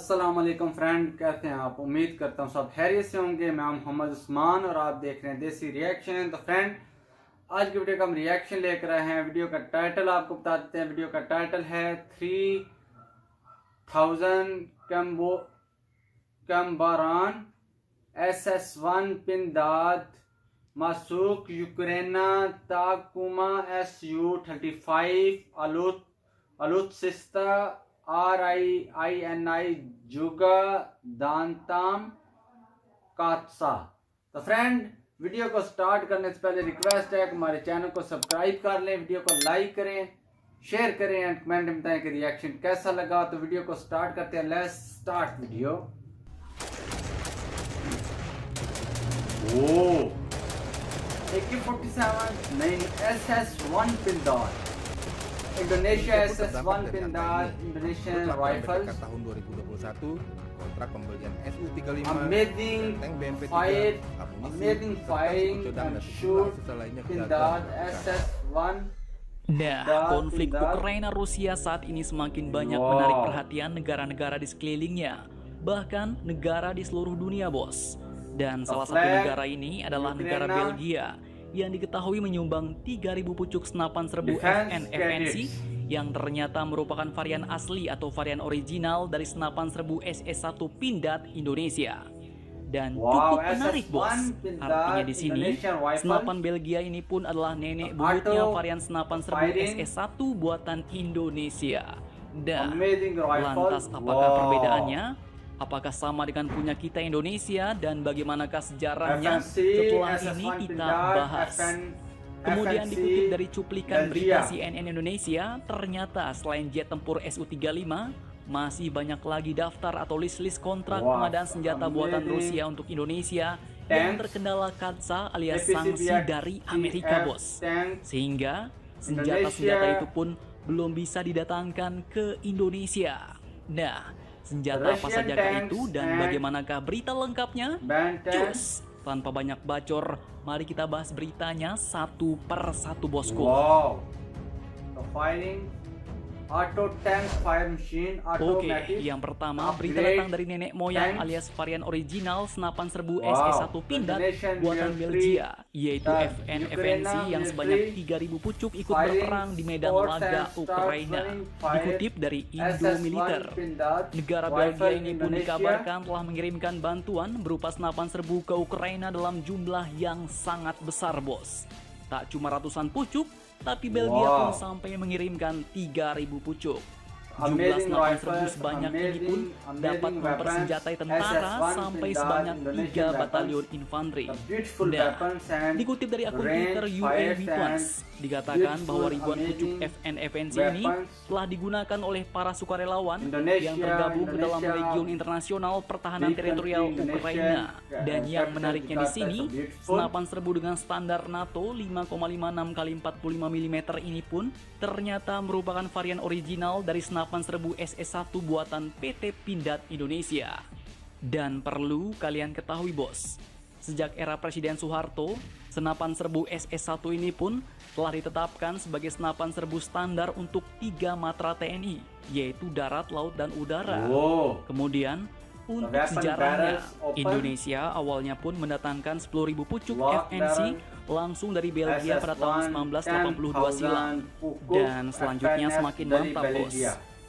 अस्सलाम वालेकुम फ्रेंड, कैसे हैं आप? उम्मीद करता हूँ सब खैरियत से होंगे। मैं मोहम्मद उस्मान और आप देख रहे हैं देसी रिएक्शन। तो फ्रेंड, आज की वीडियो का हम रिएक्शन लेकर आए हैं। वीडियो का टाइटल आपको बता देते हैं। वीडियो का टाइटल है 3000 कैम्बारान SS1 पिंदाद मासूक यूक्रेना ताकुमा SU-35 अलुत्सिस्ता RINI जुगा दांताम कात्सा। तो फ्रेंड, वीडियो को स्टार्ट करने से पहले रिक्वेस्ट है कि हमारे चैनल को सब्सक्राइब कर लें, वीडियो को लाइक करें, शेयर करें एंड कमेंट में बताएं कि रिएक्शन कैसा लगा। तो वीडियो को स्टार्ट करते हैं। Let's start video. AK-47 नहीं, SS1 पिंदाद Indonesia SS1 Pindad Indonesian Rifles tahun 2021 kontrak pembelian SU-35 amazing fighting and shoot Pindad SS1. Nah, konflik Ukraina-Rusia saat ini semakin banyak menarik perhatian negara-negara di sekelilingnya, bahkan negara di seluruh dunia, bos. Dan salah satu negara ini adalah negara Belgia, yang diketahui menyumbang 3.000 pucuk senapan serbu FNC yang ternyata merupakan varian asli atau varian original dari senapan serbu SS1 Pindad Indonesia. Dan cukup menarik, bos. Artinya di sini senapan Belgia ini pun adalah nenek buyutnya varian senapan serbu SS1 buatan Indonesia. Dan lantas apakah perbedaannya? Apakah sama dengan punya kita Indonesia, dan bagaimanakah sejarahnya? Setelah ini kita bahas. Kemudian dikutip dari cuplikan berita CNN Indonesia, ternyata selain jet tempur Su-35, masih banyak lagi daftar atau list-list kontrak pengadaan senjata buatan Rusia untuk Indonesia yang terkendala KATSA alias sanksi dari Amerika, bos. Sehingga senjata-senjata itu pun belum bisa didatangkan ke Indonesia. Nah, senjata apa saja itu dan bagaimanakah berita lengkapnya? Cus, tanpa banyak bacor, mari kita bahas beritanya satu per satu, bosku. Wow. The fighting auto tank fire machine automatic. Oke, yang pertama berita datang dari nenek moyang alias varian original senapan serbu SS1 Pindad buatan Belgia, yaitu FNC yang sebanyak 3.000 pucuk ikut berperang di medan laga Ukraina. Dikutip dari Indo Militer, negara Belgia ini pun dikabarkan telah mengirimkan bantuan berupa senapan serbu ke Ukraina dalam jumlah yang sangat besar, bos. Tak cuma ratusan pucuk, tapi Belgia pun sampai mengirimkan 3.000 pucuk. Jumlah senapan serbu sebanyak ini pun dapat mempersenjatai tentara sampai sebanyak 3 batalion infanteri. Nah, dikutip dari akun Twitter UAV Weapons, dikatakan bahwa ribuan pucuk FNC ini telah digunakan oleh para sukarelawan yang tergabung ke dalam Legion Internasional Pertahanan Teritorial Ukraina. Dan yang menariknya di sini, senapan serbu dengan standar NATO 5,56 x 45 mm ini pun ternyata merupakan varian original dari senapan serbu SS1 buatan PT Pindad Indonesia. Dan perlu kalian ketahui, bos, sejak era Presiden Soeharto, senapan serbu SS1 ini pun telah ditetapkan sebagai senapan serbu standar untuk 3 matra TNI, yaitu darat, laut, dan udara. Kemudian untuk sejarahnya, Indonesia awalnya pun mendatangkan 10.000 pucuk FNC langsung dari Belgia pada tahun 1982 silam. Dan selanjutnya semakin mantap, bos.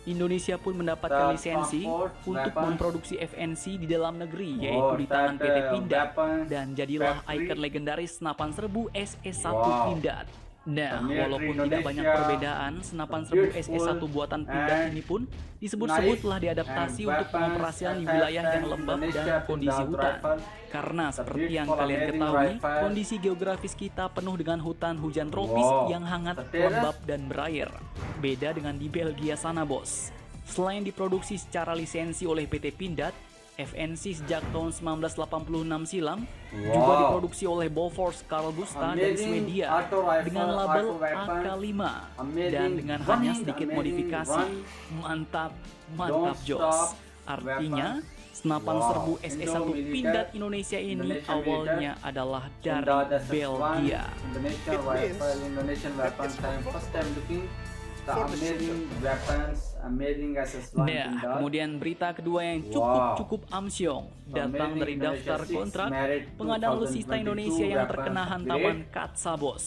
Indonesia pun mendapatkan lisensi untuk memproduksi FNC di dalam negeri, yaitu di tangan PT Pindad, dan jadilah ikon legendaris senapan serbu SS1 Pindad. Nah, walaupun tidak banyak perbedaan, senapan serbu SS1 buatan Pindad ini pun disebut-sebut telah diadaptasi untuk pengoperasian di wilayah yang lembab dan kondisi hutan. Karena seperti yang kalian ketahui, kondisi geografis kita penuh dengan hutan hujan tropis yang hangat, lembab, dan berair. Beda dengan di Belgia sana, bos. Selain diproduksi secara lisensi oleh PT Pindad, FNC sejak tahun 1986 silam juga diproduksi oleh Bofors, Carl Gustaf, dan Swedia dengan label AK-5 dan dengan hanya sedikit modifikasi. Mantap jos. Artinya senapan serbu SS1 Pindad Indonesia ini awalnya adalah dari Belgia. amazing weapons, amazing SS1 Nah, Pindad. kemudian berita kedua yang Wow. cukup amsyong datang Amazing dari daftar Indonesia 6 kontrak Merit pengadaan alutsista 2022 Indonesia yang weapons terkena upgrade. hantaman Katsa, bos.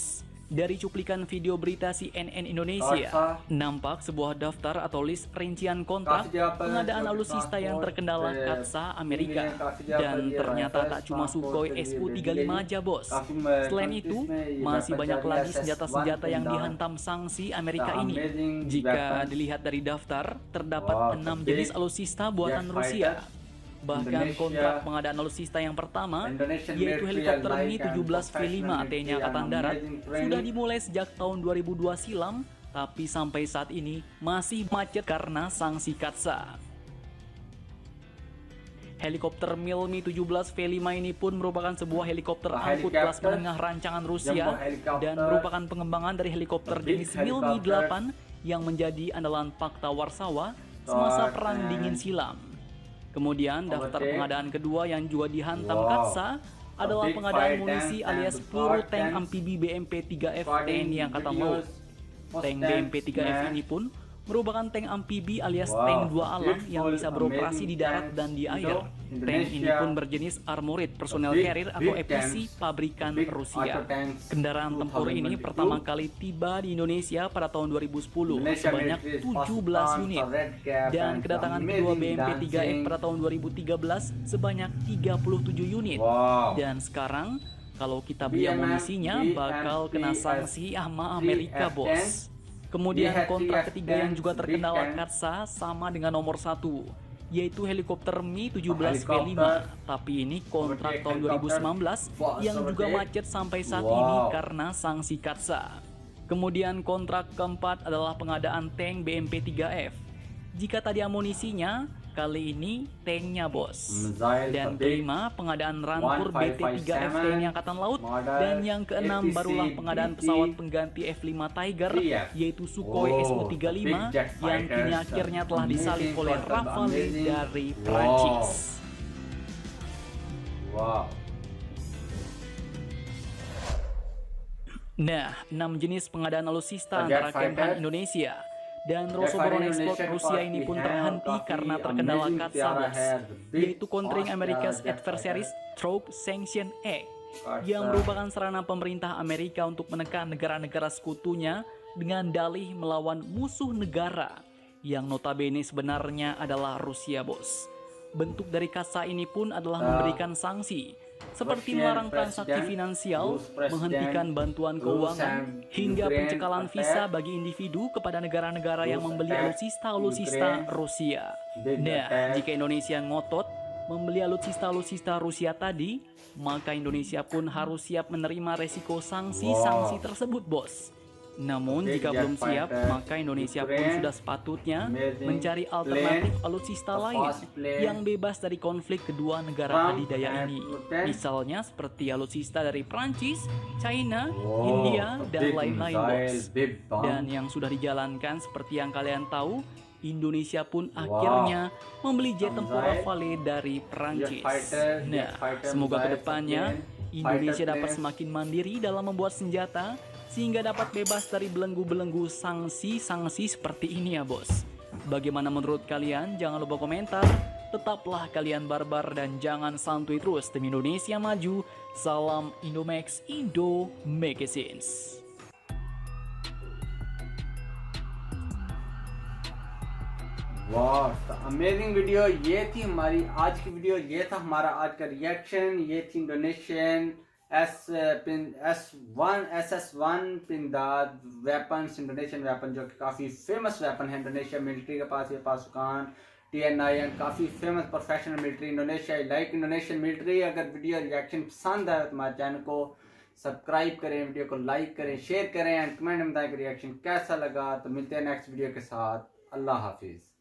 Dari cuplikan video berita CNN Indonesia, Katsa. nampak sebuah daftar atau list rincian kontrak pengadaan alutsista yang terkendala Katsa Amerika. Dan ternyata tak cuma Sukhoi Su-35 aja, bos. Selain itu, masih banyak lagi senjata-senjata yang dihantam sanksi Amerika ini. Jika dilihat dari daftar, terdapat 6 jenis alutsista buatan Rusia. Bahkan kontrak pengadaan alutsista yang pertama, yaitu helikopter Mi-17 V5 TNI Angkatan Darat, sudah dimulai sejak tahun 2002 silam, tapi sampai saat ini masih macet karena sanksi Katsa. Helikopter Mi-17 V5 ini pun merupakan sebuah helikopter angkut kelas menengah rancangan Rusia dan merupakan pengembangan dari helikopter jenis Mi-8 yang menjadi andalan Pakta Warsawa semasa Perang Dingin silam. Kemudian daftar pengadaan kedua yang juga dihantam Katsa adalah pengadaan munisi alias peluru tank amfibi BMP-3F TNI Angkatan Laut. Tank BMP-3F ini pun merupakan tank amfibi alias tank dua alam yang bisa beroperasi di darat dan di air. Tank ini pun berjenis Armored Personnel Carrier atau APC pabrikan Rusia. Kendaraan tempur ini pertama kali tiba di Indonesia pada tahun 2010 sebanyak 17 unit. Dan kedatangan kedua BMP-3F pada tahun 2013 sebanyak 37 unit. Dan sekarang kalau kita beli amunisinya bakal kena sanksi sama Amerika, bos. Kemudian kontrak ketiga yang juga terkendala Katsa sama dengan nomor 1, yaitu helikopter Mi-17 V5. Tapi ini kontrak tahun 2019 yang juga macet sampai saat ini karena sanksi Katsa. Kemudian kontrak keempat adalah pengadaan tank BMP-3F. Jika tadi amunisinya, kali ini tanknya, bos. Dan kelima, pengadaan Rampur BT-3F TNI Angkatan Laut. Dan yang keenam barulah pengadaan pesawat pengganti F-5 Tiger, yaitu Sukhoi Su-35 yang kini akhirnya telah disalip oleh Rafale dari Prancis. Nah, 6 jenis pengadaan alutsista antara Kemhan Indonesia dan Rosoboronexport Rusia ini pun terhenti karena terkendala Katsa, bos, yaitu Countering America's Adversaries Troop Sanction Act, yang merupakan sarana pemerintah Amerika untuk menekan negara-negara sekutunya dengan dalih melawan musuh negara yang notabene sebenarnya adalah Rusia, bos. Bentuk dari Katsa ini pun adalah memberikan sanksi seperti melarang transaksi finansial, menghentikan bantuan keuangan, hingga pencekalan visa bagi individu kepada negara-negara yang membeli alutsista Rusia. Nah, jika Indonesia ngotot membeli alutsista Rusia tadi, maka Indonesia pun harus siap menerima resiko sanksi-sanksi tersebut, bos. Namun jika belum siap, maka Indonesia pun sudah sepatutnya mencari alternatif alutsista lain yang bebas dari konflik kedua negara adidaya ini. Misalnya seperti alutsista dari Prancis, China, India, dan lain-lain, bos. Dan yang sudah dijalankan seperti yang kalian tahu, Indonesia pun akhirnya membeli jet tempur Rafale dari Prancis. Nah, semoga kedepannya Indonesia dapat semakin mandiri dalam membuat senjata sehingga dapat bebas dari belenggu-belenggu sanksi-sanksi seperti ini ya, bos. Bagaimana menurut kalian? Jangan lupa komentar. Tetaplah kalian barbar dan jangan santuy terus. Demi Indonesia maju. Salam Indomax, Indo Magazines. वाह, amazing video ये थी हमारी आज की वीडियो। ये था हमारा आज का रिएक्शन। ये थी इंडोनेशियन SS1 पिंदाद वेपन्स, इंडोनेशियन वेपन जो कि काफ़ी फेमस वेपन है इंडोनेशिया मिलिट्री के पास। ये पासुकान, TNI एंड काफ़ी famous professional military Indonesia. Like Indonesian military. अगर वीडियो रिएक्शन पसंद आए तो हमारे चैनल को सब्सक्राइब करें, वीडियो को लाइक करें, शेयर करें एंड कमेंट में बताएं कि रिएक्शन कैसा लगा। तो मिलते हैं नेक्स्ट वीडियो के साथ। अल्लाह हाफिज़।